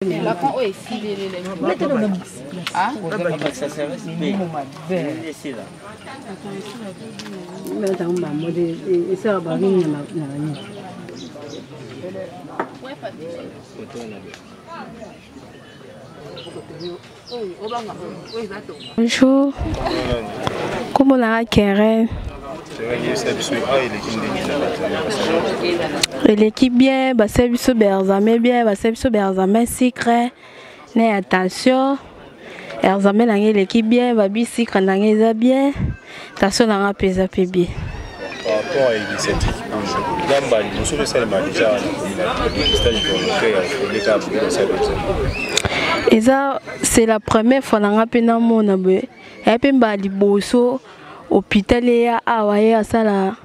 La con est si bonjour. Comment on a Keren? L'équipe bien, bah c'est biso berzame bien, bah c'est biso berzame secret. Mais attention, berzame nange l'équipe bien, bah bi secret nange za bien. Attention nange pesa pe bien. Par rapport à cette équipe, nous sommes déjà et ça, c'est la première fois que nous avons vu. Et puis, nous avons hôpital à sala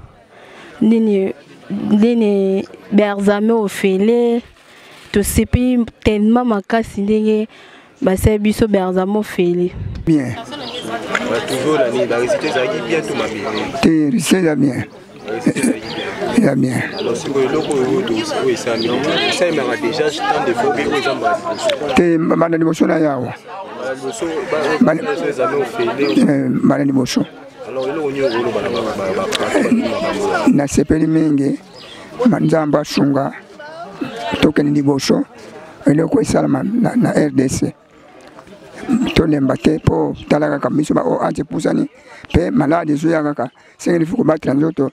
nini berzame au félé. Tout ce pays tellement makasi ndenge basa biso berzame au félé. Bien. Toujours la récité ça qui bien tout ma vie. T'es récité bien. Il bien. Alors si vous le ça m'a déjà tant de fois que vous en t'es malade d'émotion là yawa. Malade d'émotion. Alors na sepeli mingi manzamba shunga tokeni liboso eloko esalama na RDC tolemba te po talaka kamiso ba o ante pusani pe malade ezoya kaka sengeli fuko batela nzoto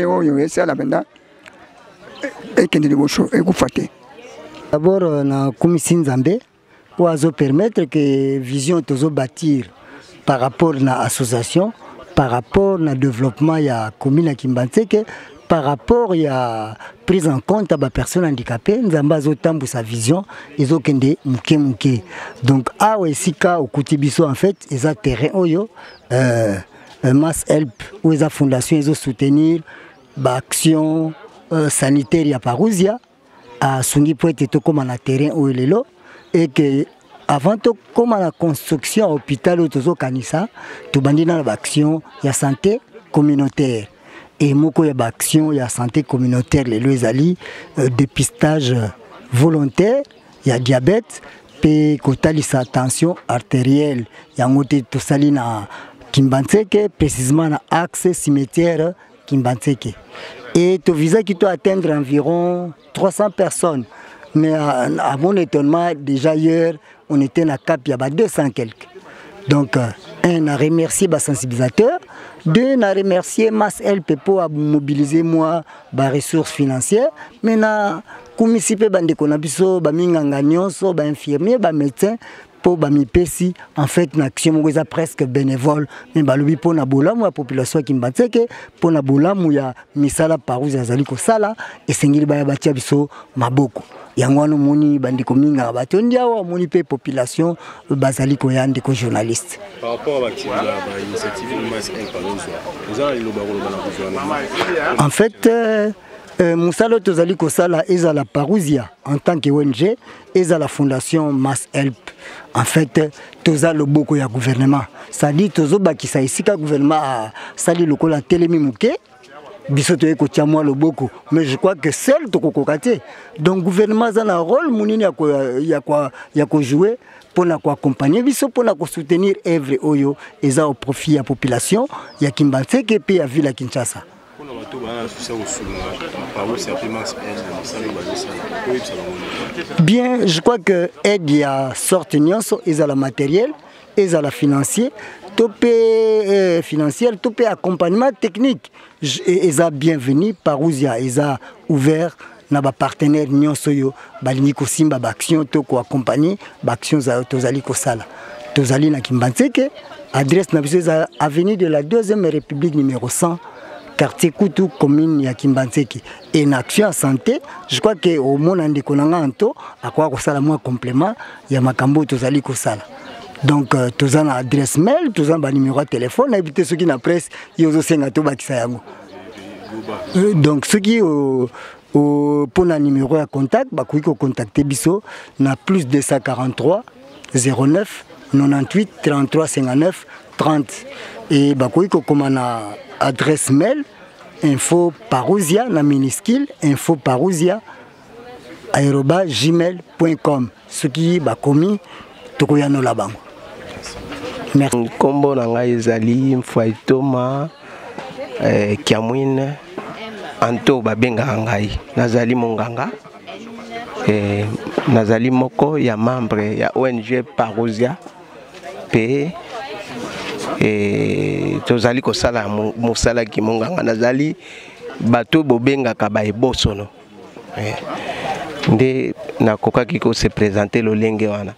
oyo esala benda ekende liboso ekufa te. D'abord na komisi nzambe po azo permettre que vision tozo bâtir par rapport à l'association, par rapport au développement de la commune de Kimbantseke, par rapport à la prise en compte des personnes handicapées, nous avons sa vision, ils ont kende muke. Donc, à Ouessika, au Koutibiso, en fait, ils ont terrain, Mass Help, où ils ont fondation, ils ont soutenir l'action sanitaire à Parousia, à Sungi Poète, comme on a terrain où il est là, et que avant tout, comme la construction à l'hôpital au Kanissa, tout bandi dans l'action, il y a santé communautaire. Et moko il y a action, il y a santé communautaire, les loisali, dépistage volontaire, il y a diabète, puis côté sa tension artérielle, il y a ngote tout sali na Kimbantseke, précisément na axe cimetière Kimbantseke. Et tout visa qui doit atteindre environ 300 personnes. Mais à mon étonnement, déjà hier, on était à Cap, il y a 200 quelques. Donc, un, a remercié les sensibilisateurs. Deux, a remercié Mass Help pour mobiliser moi les ressources financières. Maintenant, comme ici, il y a des infirmiers, des médecins, pour les en fait, une action presque bénévole. Mais pour la population qui m'a dit que pour la misala parouza zaliko sala et sengili baya batia biso maboko. Yangwano moni bandiko minga batondia wa moni pe population bazaliko yande ko journaliste. Par rapport à l'initiative Mass Help vous avez le gouvernement. En fait, Moussalo Tozali Kosala est à la Parousia en tant que ONG et à la fondation Mass Help. En fait, Toza le boko ya gouvernement. Ça dit Tozo Bakisa ici que gouvernement a sali le kola télémi mouké. Bisoto eko tiamwa le boko. Mais je crois que seul to kokokate. Donc gouvernement a un rôle mounini ya ko jouer pour accompagner biso pour soutenir œuvre oyo et au profit de la population ya Kimbantseke pe ya ville Kinshasa. Bien, je crois que aide y a sorte nyonso et à la matériel et à la financier, topé financier, topé accompagnement technique et a bienvenue Parousia et a ouvert na ba partenaire nyonso yo balingi ko simba ba action to ko accompagner ba action za tozali ko sala tozali na Kimbantseke adresse na biso za avenue de la 2e République numéro 100 quartier Koutou, commune ya Kimbantseke. Et en action en santé, je crois que au monde en déconnant anto, à quoi que ça la moins complément, il y a Makambo Tozali Kosala. Donc, tous en adresse mail, tous en numéro de téléphone, éviter ceux qui n'ont presse, ils ont aussi un bakisayango. Donc, ceux qui pour un numéro de contact, bah, qui contacter Bisso, na plus 243 09 98 33 59 30. Et bah, comme on a adresse mail info parousia na minuscule info parousia @gmail.com. Ce qui est commis, tokoyano là-bas. Merci. Kombo nanga ezali Mfwaitoma Kiamwine Anto babenga ngai nazali monganga nazali moko ya membre ya ONG Parousia pe tozali kosala mosala ki monganga nazali bato bobenga ka ba ebosono nde nakokaki ko se présenter lolenge wana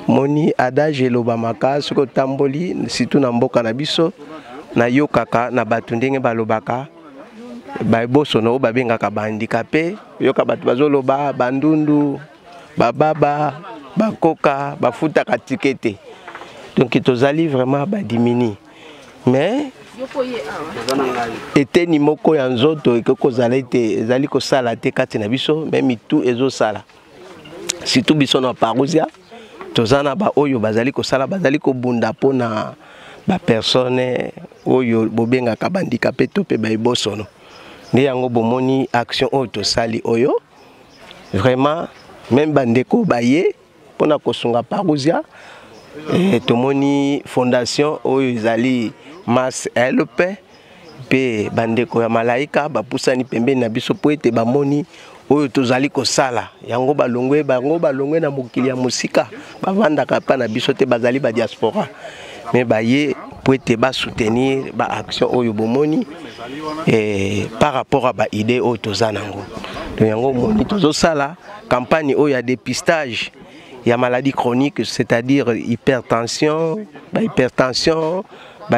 moni adage lobamaka soko tamboli surtout na mboka na biso na yokaka na bato ndenge balobaka ba ebosono babengaka ba handicapé yoka bato bazoloba bandundu bababa bakoka bafutaka tikete donc tozali vraiment ba dimini mais eteni moko ya nzoto ekoko zala te ezali kosala te kati na biso même tout ezosala surtout biso na Parousia tozana ba oyo bazali kosala bazali kobunda pona ba personne oyo bobenga ka handicapé to pe ba ebosono nde yango bomoni action oyo tosali oyo vraiment même bandeko baye pona kosunga Parousia tomoni fondation oyo ezali Mas LP pe bandeko ya malaika bapusani pembeni na biso po ete bamoni oyo tozali kosala yango balongwe na mokili ya musika bavandaka pa na biso te bazali ba diaspora mais baye po ete ba soutenir ba action oyo bomoni par rapport à ba idée oyo tozana ngo donc yango moni tozosala campagne oyo ya dépistage ya maladie chronique c'est-à-dire hypertension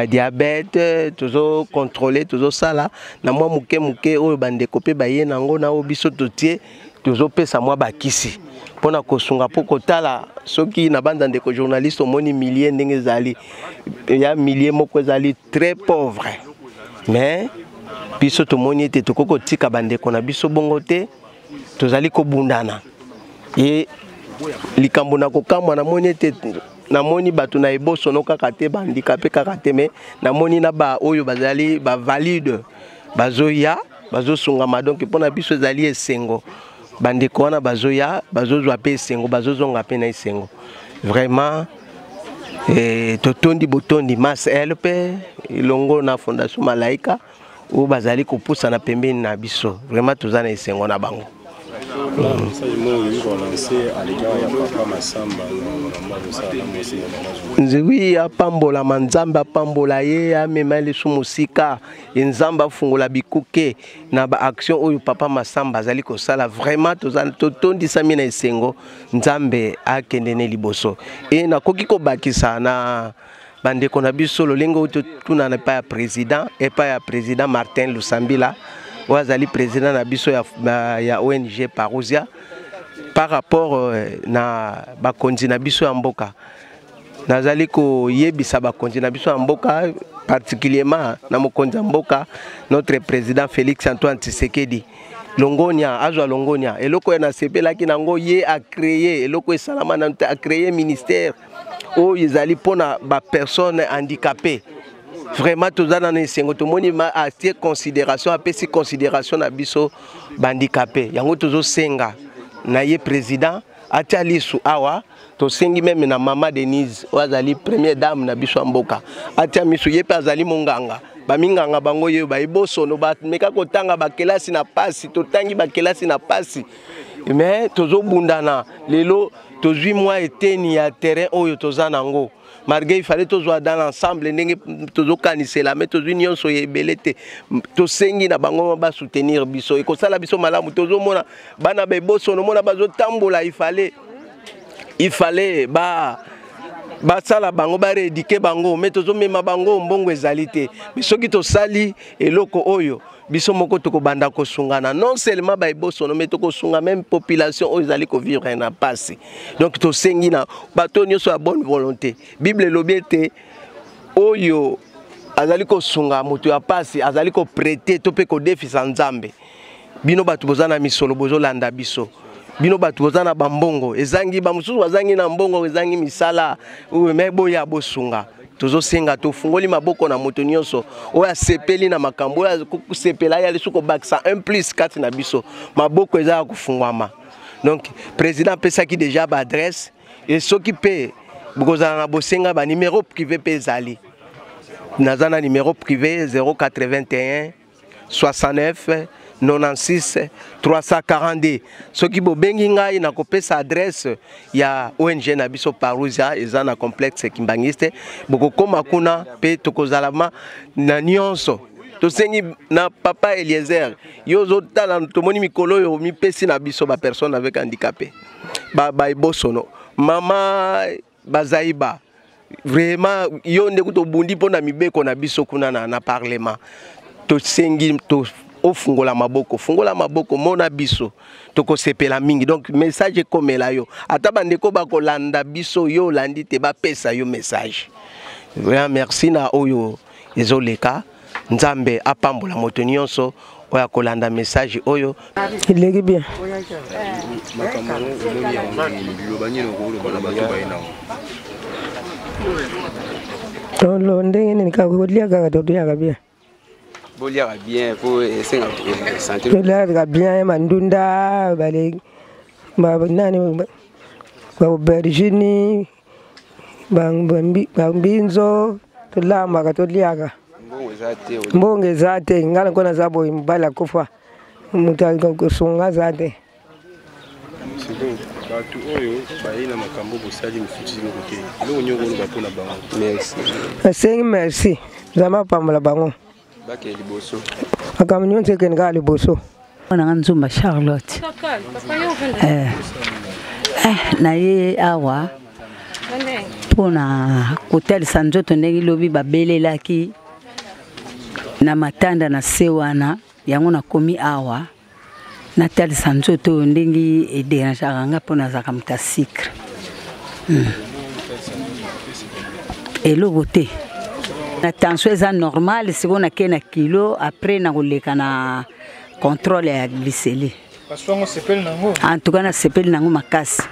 diabète toujours contrôler toujours ça là na moi muke oyo bandeko pe baye nango na obiso totie toujours pesa moi bakisi pona kosunga poko tala soki na banda ndeko journaliste omoni milliers ndenge zali ya milliers moko zali très pauvre mais biso tomoni ete tokoko tika bandeko na biso bongo te tozali kobundana et likambo na kokamwa na moni ete namoni bato na ebosono kaka te bandicapé kaka te mais namoni na ba oyo bazali ba valide bazoya bazosungama donc pona biso ezali esengo bandeko wana bazoya bazozwa pe esengo bazozonga pe na esengo vraiment totondi botondi Mas LP ilongo na fondation malaika o bazali kopusa na pembeni na biso vraiment tozana esengo na bango. Nziwi apambola manzamba pambola ye amema lesu musika nzamba fungola bikuke na ba action oyo papa Masamba azali kosala vraiment totondisa mina esengo nzambe akendene liboso e nakoki kobakisa na bandeko na biso lolengo oyo tuna na pa ya président et pa ya président Martin Lusambila wazali président na biso ya ONG Parousia par rapport na bakonzi na biso ya mboka nazali ko yebisa bakonzi na biso ya mboka particulièrement na mokonzi ya mboka notre président Félix Antoine Tshisekedi Longonia azwa Longonia eloko na sepelaki nango ye a créé eloko esalama na a créé ministère o ezali pona ba personnes handicapées. Vraiment tozana na esengo tomoni ma atie considération apesi considération na biso bandicapé yango tozo senga na ye président atia lisu awa to sengi même na mama Denise wazali première dame na biso mboka atia misu ye pe azali monganga baminganga bango ye ba ebosono ba meka kotanga ba kelasi na pasi totangi ba kelasi na pasi mais tozo bundana lelo tozwi mois eteni ya terrain oyo tozana ngo malgré il fallait tous dans l'ensemble ndenge tozo kanisela mais tozo nyonso yebelete to sengi na bango ba soutenir biso e ko sala biso malamu tozo mona bana be boso no mona bazo tambola il fallait ba sala bango ba rééduquer bango mais tozo mema bango mbongo ezalité mais soki to sali eloko oyo biso moko toko banda ko sungana non seulement ba ebosono mais toko sunga même population oyo zali ko vivre na passe donc to sengi na bato nyonso ya bonne volonté bible lobiete oyo azali ko sunga moto ya passe azali ko prêter to pe ko defisa nzambe bino bato bozana misolo bozolanda biso bino bato bozana bambongo ezangi ba mususu bazangi na mbongo ezangi misala mais boya bosunga tozo senga to fungoli maboko na moto nyonso oya sepeli na makambo ya sepela ya lisuko baksa 1+4 na biso maboko eza kufungwama Donc président pesa qui déjà ba adresse et ceux qui paient bokozana bosenga ba numéro privé pezali. Nazana numéro privé 081 69 96 342. Ceux qui bobengi ngai na kopesa adresse ya ONG na biso Parousia eza na complexe Kimbangiste bokokoma kuna pe tokozalama na nyonso. Tosengi na papa Eliezer yozo tala tomoni mikolo yo mipesi na biso ba personne avec handicapé. Ba ibosono mama bazaiba vraiment yo ndeko to bundi pona mibeko na biso kuna na parlement. Tosengi to ofungola maboko mona biso toko sepela mingi. Donc message comme la yo ata ndeko bakolanda biso yo landi te ba pesa yo message. Vraiment merci na oyo ezoleka nzambe apambola moto nyonso oya kolanda message oyo ilegi bien ndenge nini kakolia kaka totoyaka bien Bolia bien pour essayer de santé. Bolia bien mandunda bale nani aubergine bambinzo tulamba katoliaka mbonge zate ngala kona zabo imbala kufa mutanga kusunga zate batu oyo baina makambo bosali mfuti lokoke lo nyongo lo bapona bango merci zama pamala bango bakeli boso akamunyo teke ngali boso na Nzumba Charlotte na ye awa pona kotalisa nzoto ndenge lobi babelelaki na matanda na sewana yango nakomi awa natalisa nzoto ndenge ederangeaka nga mpona azalaka muta sucre eloko te na tension eza normal sikoyo nakei na kilo après nakoleka na contrôle ya glycémie en tout cas nasepeli nango makasi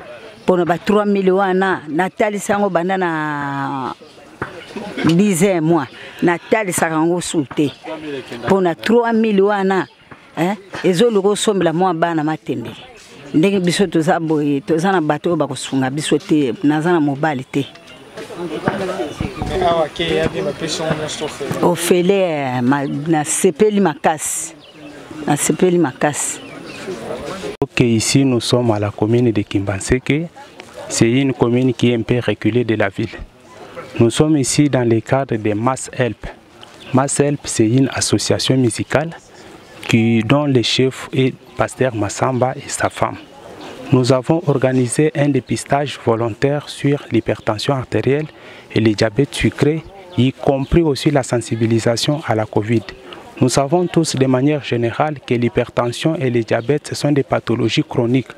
mpona ba 3000 wana natalisa yango banda na 10 mois natalisaka yango su te mpona 3000 wana ezoluka osombela mwa bana matembele ndenge biso toza boye toza na bato oyo bakosunga biso te naza na mobali te ofele nasepeli makasi Ok, ici nous sommes à la commune de Kimbanseke. C'est une commune qui est un peu reculée de la ville. Nous sommes ici dans le cadre de Mass Help. Mass Help, c'est une association musicale dont le chef est Pasteur Massamba et sa femme. Nous avons organisé un dépistage volontaire sur l'hypertension artérielle et le diabète sucré, y compris aussi la sensibilisation à la Covid. Nous savons tous de manière générale que l'hypertension et le diabète ce sont des pathologies chroniques,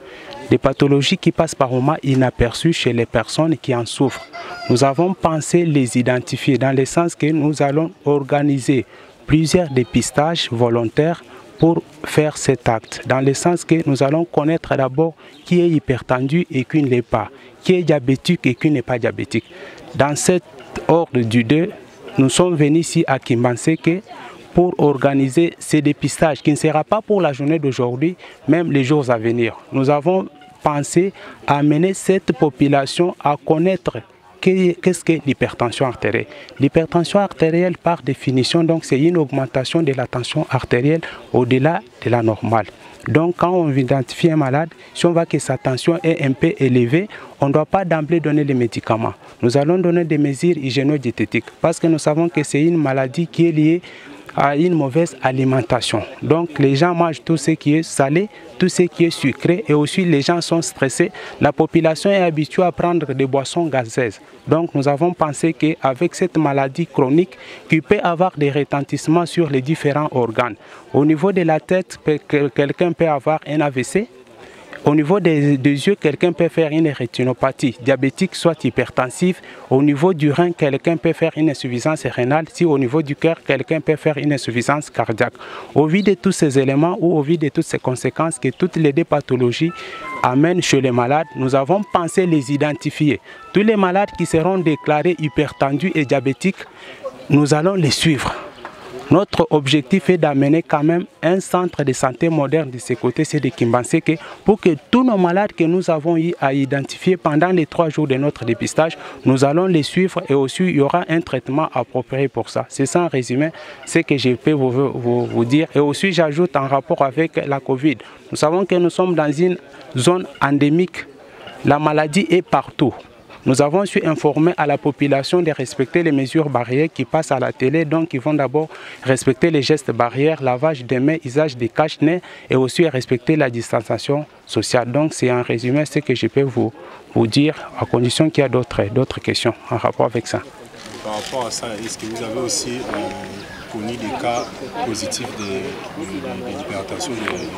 des pathologies qui passent par moments inaperçues chez les personnes qui en souffrent. Nous avons pensé les identifier dans le sens que nous allons organiser plusieurs dépistages volontaires pour faire cet acte, dans le sens que nous allons connaître d'abord qui est hypertendu et qui ne l'est pas, qui est diabétique et qui n'est pas diabétique. Dans cet ordre du 2, nous sommes venus ici à Kimbanseke pour organiser ces dépistages qui ne sera pas pour la journée d'aujourd'hui, même les jours à venir. Nous avons pensé à amener cette population à connaître qu'est-ce que l'hypertension artérielle. L'hypertension artérielle, par définition, donc c'est une augmentation de la tension artérielle au-delà de la normale. Donc quand on identifie un malade, si on voit que sa tension est un peu élevée, on ne doit pas d'emblée donner les médicaments. Nous allons donner des mesures hygiéno-diététiques parce que nous savons que c'est une maladie qui est liée à une mauvaise alimentation. Donc les gens mangent tout ce qui est salé, tout ce qui est sucré et aussi les gens sont stressés. La population est habituée à prendre des boissons gazeuses. Donc nous avons pensé qu'avec cette maladie chronique qui peut avoir des retentissements sur les différents organes. Au niveau de la tête, quelqu'un peut avoir un AVC. Au niveau des yeux, quelqu'un peut faire une rétinopathie diabétique, soit hypertensive. Au niveau du rein, quelqu'un peut faire une insuffisance rénale. Si au niveau du cœur, quelqu'un peut faire une insuffisance cardiaque. Au vu de tous ces éléments ou au vu de toutes ces conséquences que toutes les deux pathologies amènent chez les malades, nous avons pensé les identifier. Tous les malades qui seront déclarés hypertendus et diabétiques, nous allons les suivre. Notre objectif est d'amener quand même un centre de santé moderne de ce côté, c'est de Kimbanseke, pour que tous nos malades que nous avons eu à identifier pendant les 3 jours de notre dépistage, nous allons les suivre et aussi il y aura un traitement approprié pour ça. C'est ça en résumé ce que je peux vous dire. Et aussi j'ajoute en rapport avec la Covid. Nous savons que nous sommes dans une zone endémique. La maladie est partout. Nous avons su informer à la population de respecter les mesures barrières qui passent à la télé. Donc, ils vont d'abord respecter les gestes barrières, lavage des mains, usage des cache-nez et aussi respecter la distanciation sociale. Donc, c'est en résumé ce que je peux vous dire, à condition qu'il y a d'autres questions en rapport avec ça. Par rapport à ça, est-ce que vous avez aussi connu des cas positifs d'hypertension?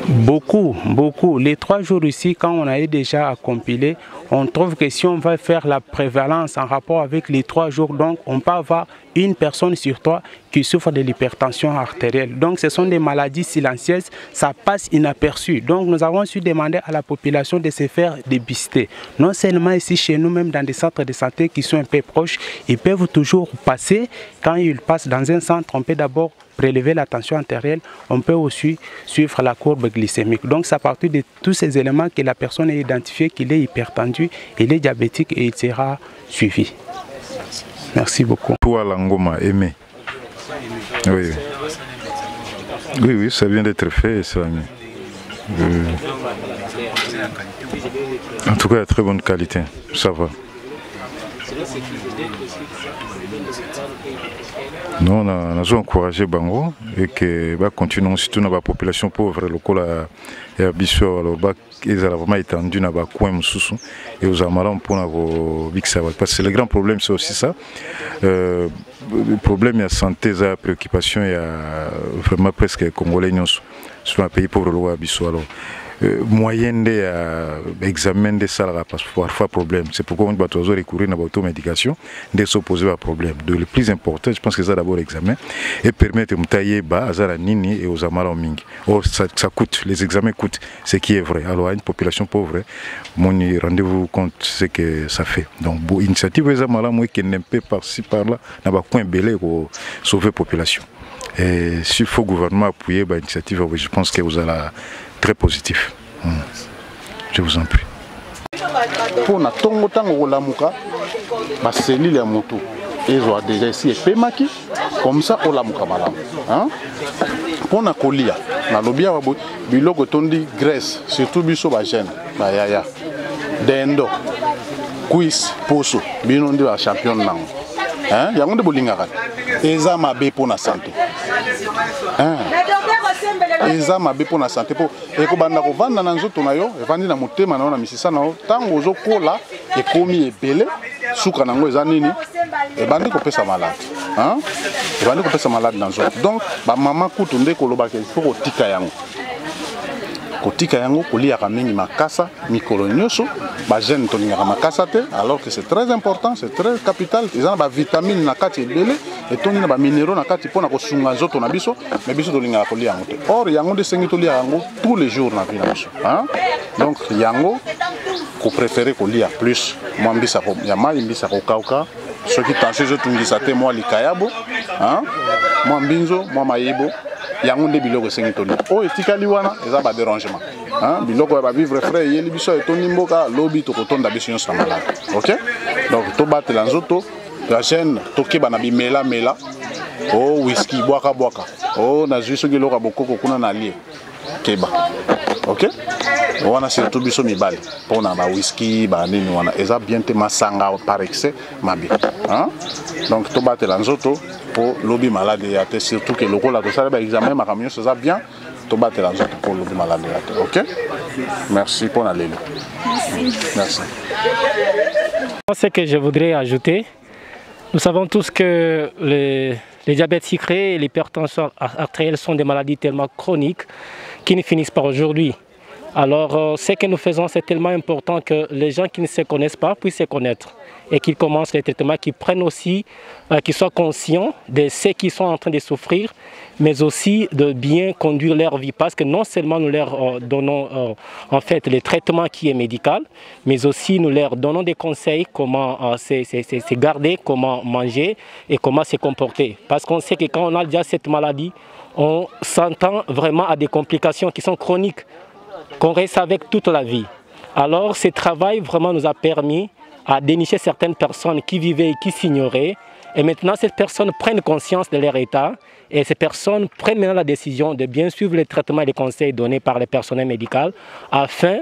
Beaucoup. Les 3 jours ici, quand on a eu déjà à compiler, on trouve que si on va faire la prévalence en rapport avec les 3 jours, donc on peut avoir une personne sur 3 qui souffre de l'hypertension artérielle. Donc ce sont des maladies silencieuses, ça passe inaperçu. Donc nous avons su demander à la population de se faire dépister. Non seulement ici chez nous, même dans des centres de santé qui sont un peu proches, ils peuvent toujours passer. Quand ils passent dans un centre, on peut d'abord prélever la tension artérielle, on peut aussi suivre la courbe glycémique. Donc c'est à partir de tous ces éléments que la personne est identifiée qu'il est hypertendu, il est diabétique et il sera suivi. Merci beaucoup. Toi, Langoma, aimé. Oui, ça vient d'être fait. Ça. En tout cas, de très bonne qualité. Ça va. Nous, on a encouragé Bango et que continuons surtout dans la population pauvre, et à Bissau, ils ont vraiment étendu dans le coin et aux amarants pour parce que le grand problème, c'est aussi ça. Le problème, il y a santé, il y a préoccupation, il y a vraiment presque Congolais sur un pays pauvre à Bissau. Moyen d'examen de ça parfois problème. C'est pourquoi on doit toujours recourir à l'automédication de s'opposer à problème. Le plus important, je pense que c'est d'abord l'examen et permettre de tailler bas à Nini et aux Amara Ming. Or, ça coûte, les examens coûtent, ce qui est vrai. Alors, à une population pauvre, rendez-vous compte ce que ça fait. Donc, l'initiative des Amara, moi, qui n'aime pas par-ci, par-là, n'a pas coin belé pour sauver la population. Et s'il faut le gouvernement appuyer l'initiative, je pense que vous allez très positif. Je vous en prie. Pour na tongo tango lamuka, ma cellule ya moto, ils ont déjà ici et pemaki, comme ça on lamuka malamu. Pour na kolia, na lobia wabo, biloko tondi graisse, surtout biso ba jeune, ba yaya, dendo, quiz, poso, binondi wa champion nango. Yango de bolingaka. Eza mabe pour na santé. Eza mabe pour na santé po ekobanda ko vanda na nzoto na yo evandi na motema na misisa na yo tango zo kola ekomi ebele suka nango eza nini ebandi ko pesa malade ebandi ko pesa malade na nzoto. Donc ba mama kutu nde koloba ke faut kotika yango koliaka mingi makasa mikolo nyoso ba jeune tolingaka makasa te, alors que c'est très important, c'est très capital. Ils ont ba vitamine na kati ebele et toni na ba minéraux na kati pona ko sunga nzoto na biso, mais biso tolingaka kolia yango te. Or yango de sengi tolia yango tous les jours na vie na biso. Donc yango ko préférer kolia plus moi mbisa ko ya mai mbisa ko kauka ce qui tension je tungisa te moi likayabo moi mbinzo moi mayebo yango nde biloko sengi tolia o etikali wana eza ba dérangement biloko ba vivre frais yeli biso etoni mboka lobi to kotonda biso nyonso na malade. OK, donc to batela nzoto la chaîne tokeba na bimela o whisky boaka o na zwi soki loka bokoko kuna na lie keba. OK, wana surtout biso mibali pona ba whisky ba nini wana eza bien te masanga par excès mabi. Donc to batela nzoto pour lobby malade ya te, surtout que le rôle de ça ba examen ma camion ça bien to batela nzoto pour lobby malade ya te. OK, merci pour la lelo. Merci. Ce que je voudrais ajouter, nous savons tous que les diabètes sucrés et l'hypertension artérielle sont des maladies tellement chroniques qui ne finissent pas aujourd'hui. Alors, ce que nous faisons, c'est tellement important que les gens qui ne se connaissent pas puissent se connaître et qu'ils commencent les traitements, qu'ils prennent aussi, qu'ils soient conscients de ce qu'ils sont en train de souffrir, mais aussi de bien conduire leur vie, parce que non seulement nous leur donnons en fait le traitement qui est médical, mais aussi nous leur donnons des conseils comment se garder, comment manger et comment se comporter. Parce qu'on sait que quand on a déjà cette maladie, on s'entend vraiment à des complications qui sont chroniques, qu'on reste avec toute la vie. Alors ce travail vraiment nous a permis à dénicher certaines personnes qui vivaient et qui s'ignoraient. Et maintenant, ces personnes prennent conscience de leur état et ces personnes prennent maintenant la décision de bien suivre les traitements et les conseils donnés par le personnel médical afin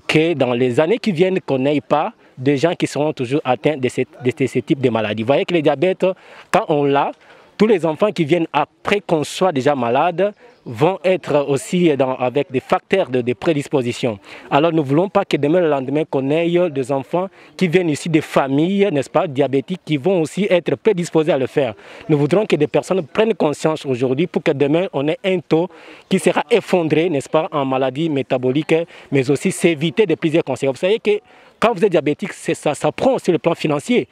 que dans les années qui viennent, qu'on n'ait pas de gens qui seront toujours atteints de ce type de maladies. Vous voyez que le diabète, quand on l'a, tous les enfants qui viennent après qu'on soit déjà malade vont être aussi avec des facteurs de prédisposition. Alors nous ne voulons pas que demain le lendemain qu'on ait des enfants qui viennent ici des familles, n'est-ce pas, diabétiques, qui vont aussi être prédisposés à le faire. Nous voudrons que des personnes prennent conscience aujourd'hui pour que demain on ait un taux qui sera effondré, n'est-ce pas, en maladies métaboliques, mais aussi s'éviter de plusieurs conséquences. Vous savez que quand vous êtes diabétique, ça prend aussi le plan financier.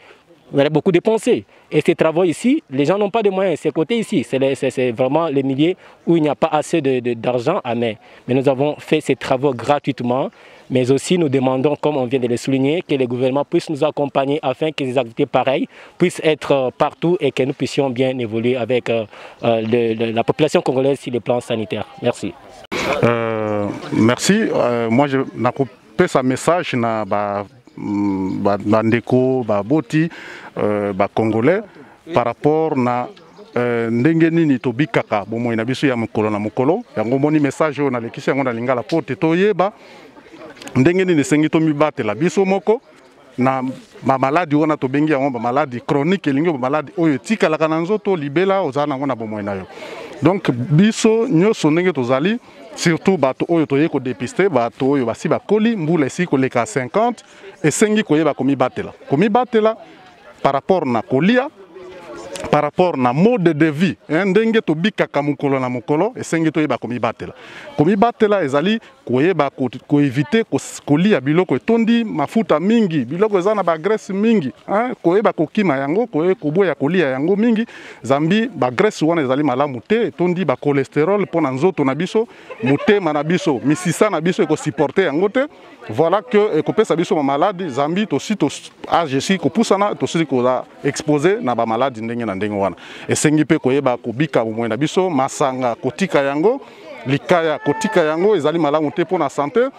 Vous allez beaucoup dépenser. Et ces travaux ici, les gens n'ont pas de moyens. Ces côtés ici, c'est vraiment les milieux où il n'y a pas assez d'argent à mettre. Mais nous avons fait ces travaux gratuitement. Mais aussi, nous demandons, comme on vient de le souligner, que les gouvernements puissent nous accompagner afin que des activités pareilles puissent être partout et que nous puissions bien évoluer avec la population congolaise sur le plan sanitaire. Merci. Merci. Moi, je n'ai pas ce message. Bandeko, Boti, Congolais, par rapport à ndenge nini tobikaka bomo ina biso ya mukolo na mukolo yango moni message na lekisi yango na lingala pote toyeba ndenge nini sengi to mibatela biso moko na ba maladie wana tobengi yango ba maladie chronique elingi ba maladie oyo tikalaka na nzoto libela ozana ngo na bomo na yo. Donc biso nyoso ndenge tozali surtout bato oyo toye ko dépister bato oyo basi bakoli mbula esi koleka 50 esengi koyeba komibatela par rapport na kolia, par rapport na mode de vie ndenge tobikaka mukolo na mukolo esengi toyeba komibatela ezali koyeba koevite kolia biloko etondi mafuta mingi biloko eza na ba graisse mingi koyeba kokima yango koboya kolia yango mingi zambi ba graisse wana ezali malamu te etondi ba cholestérol pona nzoto na biso motema na biso misisa na biso eko supporter yango te. Voilà que ekopesa biso ba maladie zambi tosi to age si kopusana tosi ko exposé na ba maladie ndenge na ndenge wana esengi pe koyeba kobika bomoi na biso masanga kotika yango likaya kotika yango ezali malamu te pona santé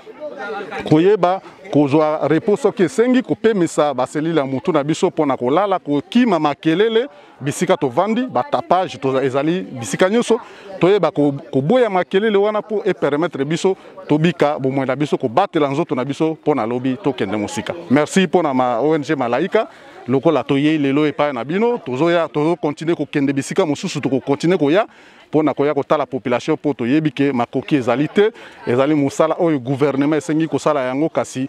koyeba kozwa repos soki esengi kopemisa baselile ya mutu na biso pona kolala kokima makelele bisika tovandi batapage ezali bisika nyonso toyeba koboya makelele wana po epermettre biso tobika bomoi na biso kobatela nzoto na biso pona lobi tokende mosika. Merci pona ma ONG Malaika lokola toyei lelo epai na bino tozoya continuer kokende bisika mosusu continuer koya pona koya kotala population po toyebi ke makoki ezali te ezali musala oyo gouvernement esengi kosala yango kasi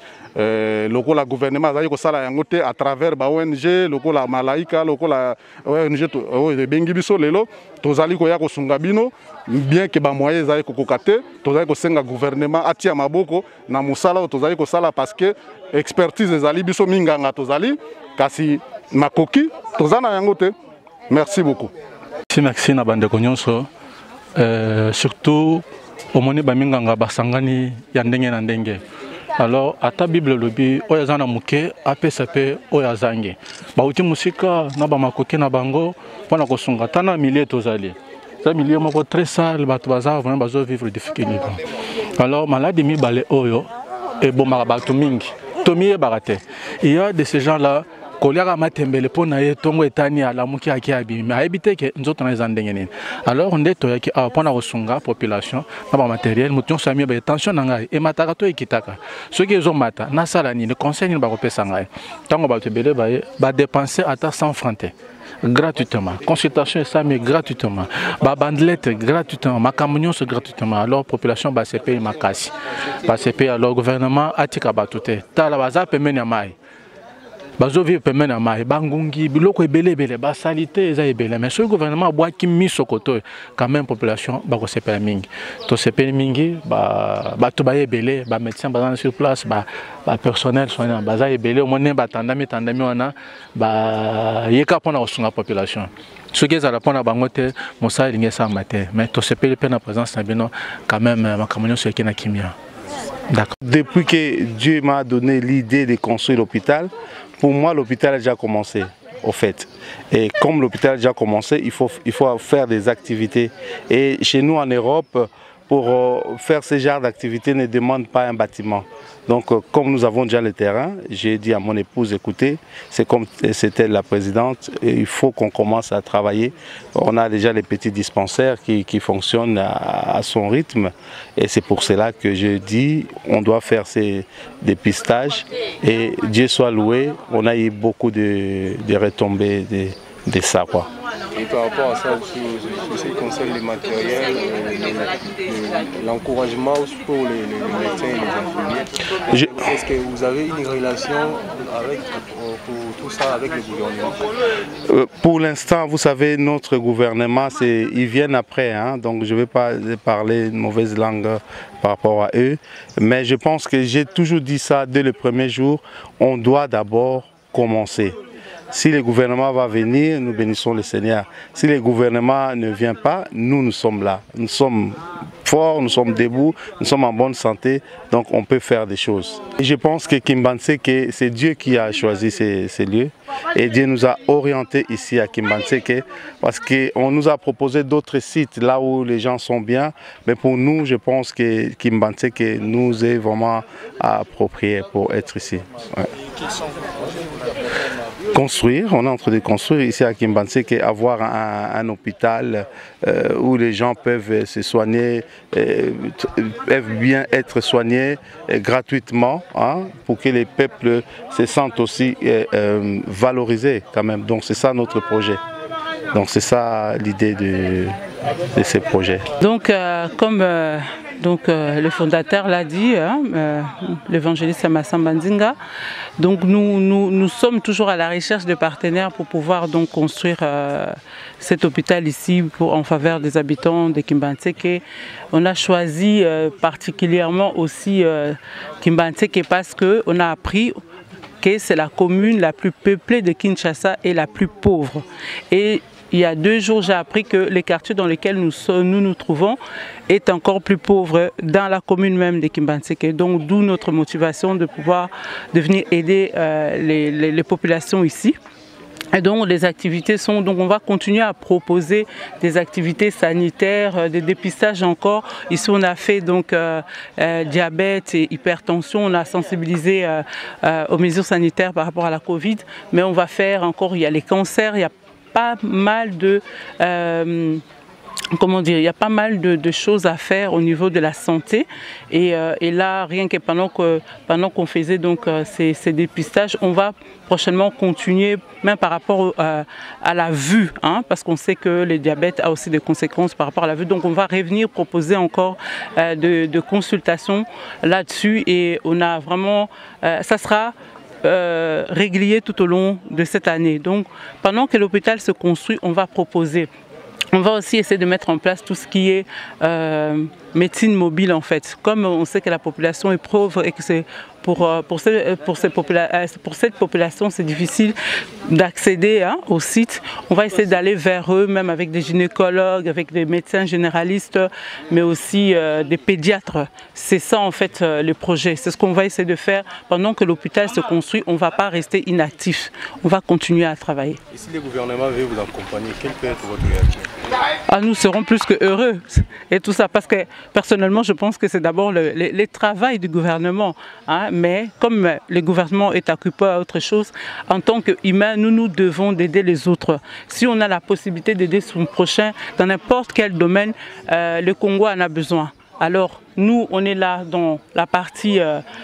lokola gouvernement azali kosala yango te à travers ba ONG lokola Malaika lokola ONG oyo bengi biso lelo tozali koya kosunga bino bien que ba moyen ezali kokoka te tozali kosenga gouvernement atia maboko na musala oyo tozali kosala parce que expertise ezali biso minganga tozali kasi makoki tozana yango te. Merci beaucoup. Merci na bande konyonso surtout omoni baminganga basangani ya ndenge na ndenge. Alors ata Bible lobi oyo zana muke apesa pe oyo zange bauti musika na bamakoki na bango pona kosunga tana milieu tozali za milieu moko très sale bato baza vraiment bazo vivre difficulté. Alors maladie mi balé oyo et bomaka bato mingi tomiye barate il y a de ces gens là koliaka matembele pona ye tongo etani ala muki akiabi mais habité que nzoto na zandenge nini. Alors nde to yaki pona kosunga population na ba matériel mution sami ba tension na ngai e mataka to ekitaka soki ezo mata na sala ni le conseil ni ba kopesa ngai tango ba tebele ba dépenser ata 100 francs gratuitement, consultation et ça mais gratuitement, bandelette gratuitement, macamunion c'est gratuitement. Alors population va se payer ma casse, va se payer alors gouvernement a tika batute, ta la baza pe menya mai. bazovi pembe na mai bangungi biloko ebele basalite eza ebele mais ce gouvernement boaki miso koto quand même population bakosepela mingi to sepeli mingi bato ba ebele ba médecin bazana sur place ba personnel soignant baza ebele au moins batandami wana ba yeka pona kosunga population ce qui est à la pona bango te mosala lingi sa matin mais to sepeli pe na présence na bino quand même makamonyo so na kimia. Depuis que Dieu m'a donné l'idée de construire l'hôpital, pour moi l'hôpital a déjà commencé au fait. Et comme l'hôpital a déjà commencé, il faut faire des activités. Et chez nous en Europe, pour faire ce genre d'activité ne demande pas un bâtiment. Donc comme nous avons déjà le terrain, j'ai dit à mon épouse, écoutez, c'est comme c'était la présidente, il faut qu'on commence à travailler. On a déjà les petits dispensaires qui fonctionnent à son rythme. Et c'est pour cela que je dis, on doit faire ces dépistages. Et Dieu soit loué, on a eu beaucoup de retombées de ça, quoi. Et par rapport à ça, ce qui concerne les matériels, l'encouragement pour les médecins et les infirmiers, est-ce que vous avez une relation pour tout ça avec le gouvernement? Pour l'instant, vous savez, notre gouvernement, ils viennent après, hein, donc je ne vais pas parler une mauvaise langue par rapport à eux, mais je pense que j'ai toujours dit ça dès le premier jour, on doit d'abord commencer. Si le gouvernement va venir, nous bénissons le Seigneur. Si le gouvernement ne vient pas, nous sommes là. Nous sommes forts, nous sommes debout, nous sommes en bonne santé, donc on peut faire des choses. Et je pense que Kimbanseke, c'est Dieu qui a choisi ces lieux. Et Dieu nous a orientés ici à Kimbanseke parce qu'on nous a proposé d'autres sites là où les gens sont bien. Mais pour nous, je pense que Kimbanseke nous est vraiment approprié pour être ici. Ouais. Construire, on est en train de construire ici à Kimbanseke, avoir un hôpital où les gens peuvent se soigner, peuvent bien être soignés gratuitement, hein, pour que les peuples se sentent aussi valorisés quand même. Donc c'est ça notre projet. Donc c'est ça l'idée de ces projets. Donc comme le fondateur l'a dit, hein, l'évangéliste Massamba Ndinga, donc nous sommes toujours à la recherche de partenaires pour pouvoir donc construire cet hôpital ici en faveur des habitants de Kimbanseke. On a choisi particulièrement aussi Kimbanseke parce qu'on a appris que c'est la commune la plus peuplée de Kinshasa et la plus pauvre. Et il y a 2 jours, j'ai appris que les quartiers dans lesquels nous trouvons est encore plus pauvre dans la commune même de Kimbanseke. Donc d'où notre motivation de pouvoir venir aider les populations ici. Et donc les activités sont, donc on va continuer à proposer des activités sanitaires, des dépistages encore. Ici on a fait donc diabète et hypertension, on a sensibilisé aux mesures sanitaires par rapport à la Covid, mais on va faire encore, il y a les cancers, il y a pas mal de il y a pas mal de choses à faire au niveau de la santé et là rien que pendant qu'on faisait donc ces dépistages, on va prochainement continuer même par rapport à la vue, hein, parce qu'on sait que le diabète a aussi des conséquences par rapport à la vue, donc on va revenir proposer encore de consultations là-dessus et on a vraiment ça sera régulier tout au long de cette année. Donc pendant que l'hôpital se construit, on va proposer. On va aussi essayer de mettre en place tout ce qui est médecine mobile en fait. Comme on sait que la population est pauvre et que c'est pour cette population c'est difficile d'accéder au site, on va essayer d'aller vers eux, même avec des gynécologues, avec des médecins généralistes, mais aussi des pédiatres. C'est ça en fait le projet. C'est ce qu'on va essayer de faire pendant que l'hôpital se construit. On ne va pas rester inactif. On va continuer à travailler. Et si le gouvernement veut vous accompagner, quelle peut être votre réaction? Nous serons plus que heureux et tout ça parce que personnellement je pense que c'est d'abord le travail du gouvernement, hein, mais comme le gouvernement est occupé à autre chose, en tant qu'humains nous devons d'aider les autres. Si on a la possibilité d'aider son prochain dans n'importe quel domaine, le Congo en a besoin. Alors nous on est là dans la partie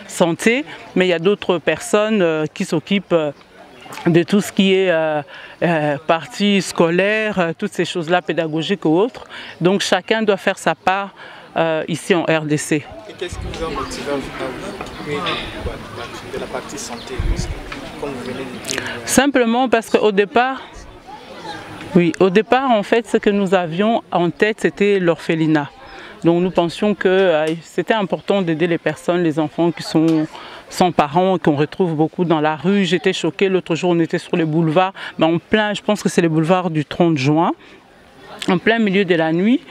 santé, mais il y a d'autres personnes qui s'occupent de tout ce qui est partie scolaire, toutes ces choses-là, pédagogiques ou autres. Donc chacun doit faire sa part ici en RDC. Et qu'est-ce qui vous a motivé à vous occuper de la partie santé? comme vous venez de dire? Simplement parce qu'au départ, oui, au départ, en fait, ce que nous avions en tête, c'était l'orphelinat. Donc nous pensions que c'était important d'aider les personnes, les enfants qui sont sans parents, qu'on retrouve beaucoup dans la rue. J'étais choquée, l'autre jour on était sur les boulevards, mais en plein, je pense que c'est les boulevards du 30 juin, en plein milieu de la nuit,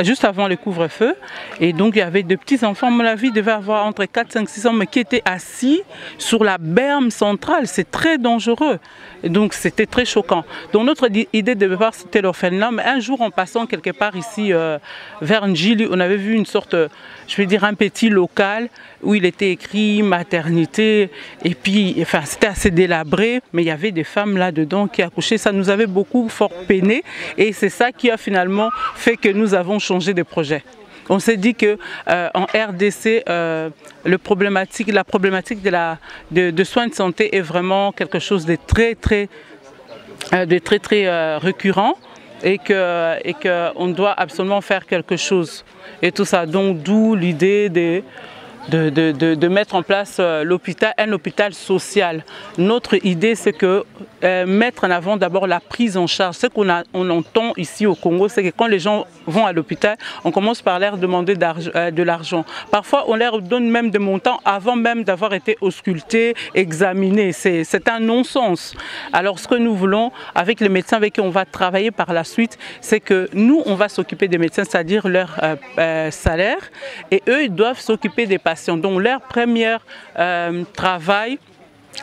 juste avant le couvre-feu. Et donc il y avait de petits enfants, à mon avis, il devait avoir entre 4, 5, 6 ans, mais qui étaient assis sur la berme centrale. C'est très dangereux. Et donc c'était très choquant. Donc notre idée de départ, c'était l'orphelinat. Mais un jour, en passant quelque part ici, vers Njili, on avait vu une sorte, je vais dire, un petit local où il était écrit maternité. Et puis, enfin, c'était assez délabré, mais il y avait des femmes là-dedans qui accouchaient. Ça nous avait beaucoup fort peiné. Et c'est ça qui a finalement fait que nous avons changé de projet. On s'est dit que en RDC, la problématique de soins de santé est vraiment quelque chose de très récurrent et qu'on doit absolument faire quelque chose. Et tout ça, donc d'où l'idée de mettre en place un hôpital social. Notre idée, c'est que mettre en avant d'abord la prise en charge. Ce qu'on entend ici au Congo, c'est que quand les gens vont à l'hôpital, on commence par leur demander de l'argent. Parfois, on leur donne même des montants avant même d'avoir été auscultés, examinés. C'est un non-sens. Alors, ce que nous voulons, avec les médecins avec qui on va travailler par la suite, c'est que nous, on va s'occuper des médecins, c'est-à-dire leur salaire, et eux, ils doivent s'occuper des patients. Donc, leur premier travail,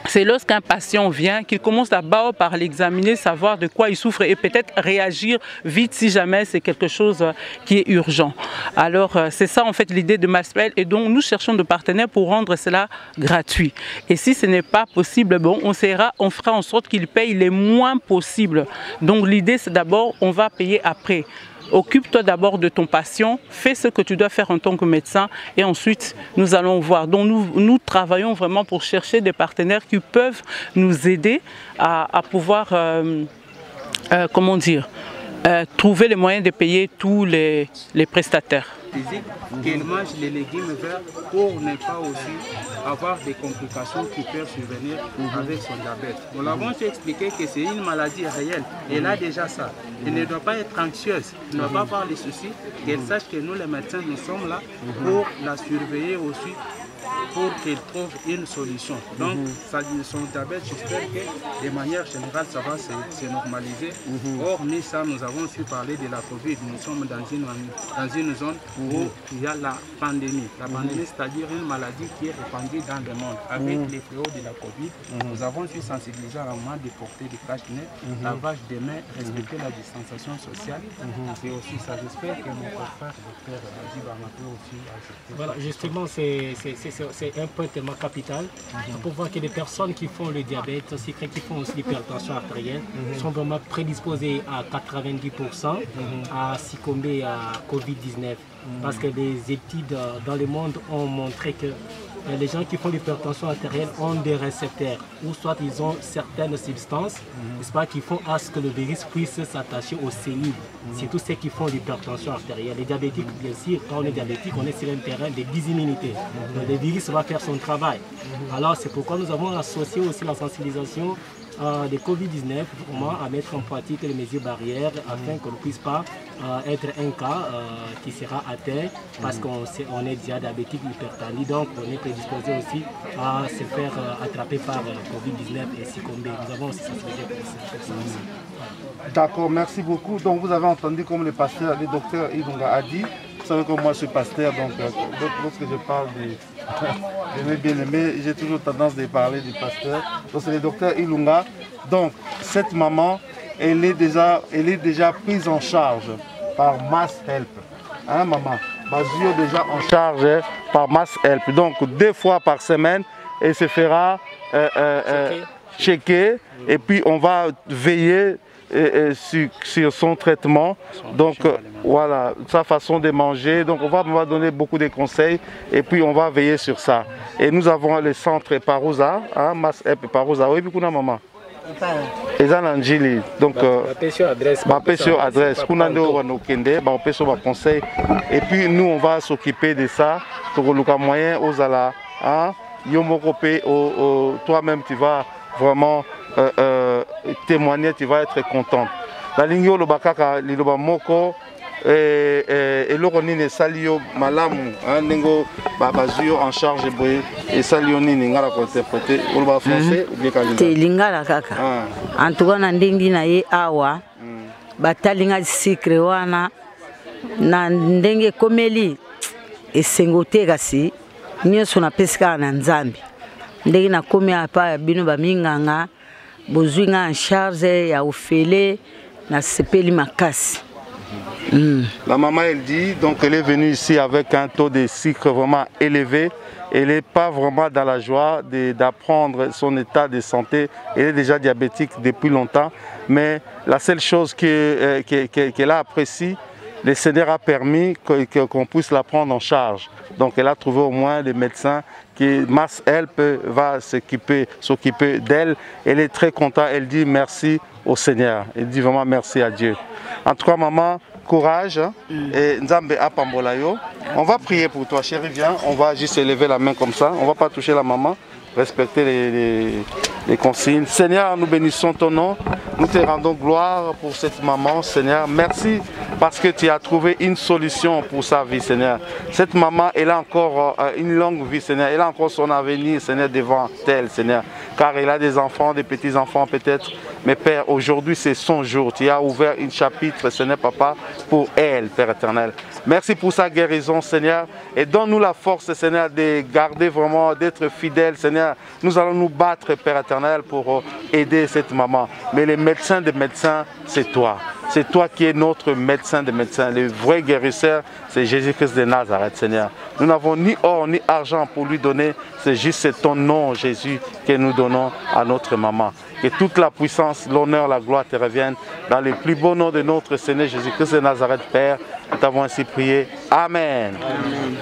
c'est lorsqu'un patient vient qu'il commence d'abord par l'examiner, savoir de quoi il souffre et peut-être réagir vite si jamais c'est quelque chose qui est urgent. Alors c'est ça en fait l'idée de Maspel, et donc nous cherchons de partenaires pour rendre cela gratuit. Et si ce n'est pas possible, bon, on fera en sorte qu'ils payent les moins possible. Donc l'idée c'est d'abord on va payer après. Occupe-toi d'abord de ton patient, fais ce que tu dois faire en tant que médecin et ensuite nous allons voir. Donc nous travaillons vraiment pour chercher des partenaires qui peuvent nous aider à pouvoir, comment dire, trouver les moyens de payer tous les prestataires. Qu'elle mange les légumes verts pour ne pas aussi avoir des complications qui peuvent survenir avec son diabète. Nous l'avons expliqué que c'est une maladie réelle. Elle a déjà ça. Elle ne doit pas être anxieuse, elle ne doit pas avoir les soucis. Qu'elle sache que nous les médecins, nous sommes là pour la surveiller aussi, pour qu'elle trouve une solution. Donc, son diabète, j'espère que de manière générale, ça va se normaliser. Hormis ça, nous avons aussi parlé de la Covid. Nous sommes dans une zone où il y a la pandémie. La pandémie, c'est-à-dire une maladie qui est répandue dans le monde. Avec les fléaux de la Covid, nous avons su sensibiliser à un moment de porter des cache-nez, lavage des mains, respecter la distanciation sociale. C'est aussi ça. J'espère que mon frère, docteur Dibama, peut aussi accepter. Voilà, justement, c'est un point tellement capital pour voir que les personnes qui font le diabète, aussi qui font aussi l'hypertension artérielle, sont vraiment prédisposées à 90% à succomber à Covid-19. Parce que les études dans le monde ont montré que les gens qui font l'hypertension artérielle ont des récepteurs, ou soit ils ont certaines substances, n'est-ce pas, qui font à ce que le virus puisse s'attacher aux cellules. C'est tous ceux qui font l'hypertension artérielle. Les diabétiques, bien sûr, quand on est diabétique, on est sur un terrain de disimmunité. Donc le virus va faire son travail. Alors c'est pourquoi nous avons associé aussi la sensibilisation de Covid-19 à mettre en pratique les mesures barrières afin qu'on ne puisse pas être un cas qui sera atteint parce qu'on est déjà diabétique hypertendu, donc on est prédisposé aussi à se faire attraper par Covid-19 et succomber. Nous avons aussi sensibilisé pour ça aussi. D'accord, merci beaucoup. Donc vous avez entendu comme le pasteur, le docteur Ilunga a dit. Vous savez que moi je suis pasteur, donc lorsque je parle de mes bien-aimés, j'ai toujours tendance de parler du pasteur. Donc c'est le docteur Ilunga. Donc cette maman, elle est déjà prise en charge par Mass Help. Hein maman? Basio déjà en charge par Mass Help. Donc 2 fois par semaine, elle se fera checker et puis on va veiller sur son traitement, donc voilà, sa façon de manger, donc on va donner beaucoup de conseils et puis on va veiller sur ça. Et nous avons le centre Parouza, hein, Mass Help Parouza, oui, puis kuna maman. Et ça Njili, donc ma sur adresse, kuna ndo wanokende, ba peso ba conseil et puis nous on va s'occuper de ça pour le moyen aux ala, hein, Yomokopé, toi-même tu vas vraiment témoigner, tu vas être contente. La ligne le bakaka liloba moko et l'oronine salio malamu nengo babazuyo en charge boye et salio nini ngala ko interpréter ou le français ou bien kalingala. Te lingala kaka. En tout cas na ndingi na ye awa batalinga sikre wana na ndenge komeli esengote kasi nyonso na pesika na Nzambe. Ndenge na komi apa bino ba minganga bozwinga en charge ya ofele na sepeli makasi. La maman elle dit donc elle est venue ici avec un taux de sucre vraiment élevé. Elle n'est pas vraiment dans la joie d'apprendre son état de santé. Elle est déjà diabétique depuis longtemps. Mais la seule chose qu'elle a appréciée, le Seigneur a permis qu'on puisse la prendre en charge. Donc elle a trouvé au moins des médecins qui, Mass Help, va s'occuper d'elle. Elle est très contente. Elle dit merci au Seigneur. Elle dit vraiment merci à Dieu. En tout cas, maman, courage. Et Nzambe apambolayo. On va prier pour toi, chérie. Viens, on va juste élever la main comme ça. On ne va pas toucher la maman. Respecter les consignes. Seigneur, nous bénissons ton nom. Nous te rendons gloire pour cette maman, Seigneur. Merci parce que tu as trouvé une solution pour sa vie, Seigneur. Cette maman, elle a encore une longue vie, Seigneur. Elle a encore son avenir, Seigneur, devant elle, Seigneur. Car elle a des enfants, des petits-enfants peut-être. Mais Père, aujourd'hui c'est son jour. Tu as ouvert un chapitre, Seigneur Papa, pour elle, Père éternel. Merci pour sa guérison, Seigneur. Et donne-nous la force, Seigneur, de garder vraiment, d'être fidèles, Seigneur. Nous allons nous battre, Père éternel, pour aider cette maman. Mais les médecins des médecins, c'est toi. C'est toi qui es notre médecin des médecins. Le vrai guérisseur, c'est Jésus-Christ de Nazareth, Seigneur. Nous n'avons ni or ni argent pour lui donner. C'est juste ton nom, Jésus, que nous donnons à notre maman. Que toute la puissance, l'honneur, la gloire te reviennent dans le plus beau nom de notre Seigneur Jésus-Christ de Nazareth, Père. Nous t'avons ainsi prié. Amen. Amen.